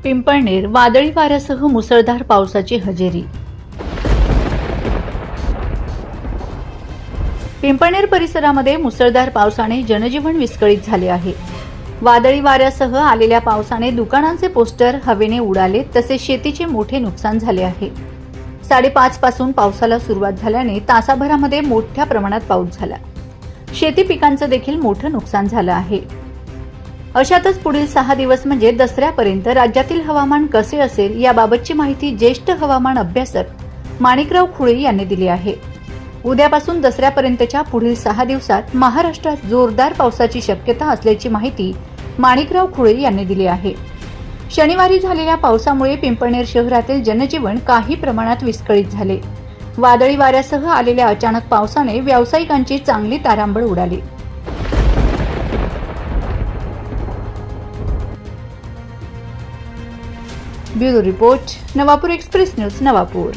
पिंपळनेर वादळी वाऱ्यासह मुसळधार पावसाची हजेरी। पिंपळनेर परिसरामध्ये मुसळधार पावसाने जनजीवन विस्कळीत झाले आहे। वादळी वाऱ्यासह आलेल्या पावसाने दुकानांचे पोस्टर हवेने उडाले, तसेच शेतीचे मोठे नुकसान झाले आहे। 5:30 पासून पावसाला सुरुवात झाल्याने तासाभरामध्ये मोठ्या प्रमाणात पाऊस झाला। शेती पिकांचं देखील मोठं नुकसान झालं आहे। अशातच पुढील 6 दिवस म्हणजे दसऱ्यापर्यंत राज्यातील हवामान कसे असेल याबाबतची माहिती ज्येष्ठ हवामान अभ्यासक माणिकराव खुळे यांनी दिली आहे। उद्यापासून दसऱ्यापर्यंतच्या पुढील 6 दिवसात महाराष्ट्रात जोरदार पावसाची शक्यता असल्याची माहिती माणिकराव खुळे यांनी दिली आहे। शनिवारी झालेल्या पावसामुळे पिंपळनेर शहरातील जनजीवन काही प्रमाणात विस्कळीत झाले। वादळी वाऱ्यासह आलेल्या अचानक पावसाने व्यावसायिकांची चांगली तारांबळ उडाली। Bureau report, Navapur express news, Navapur.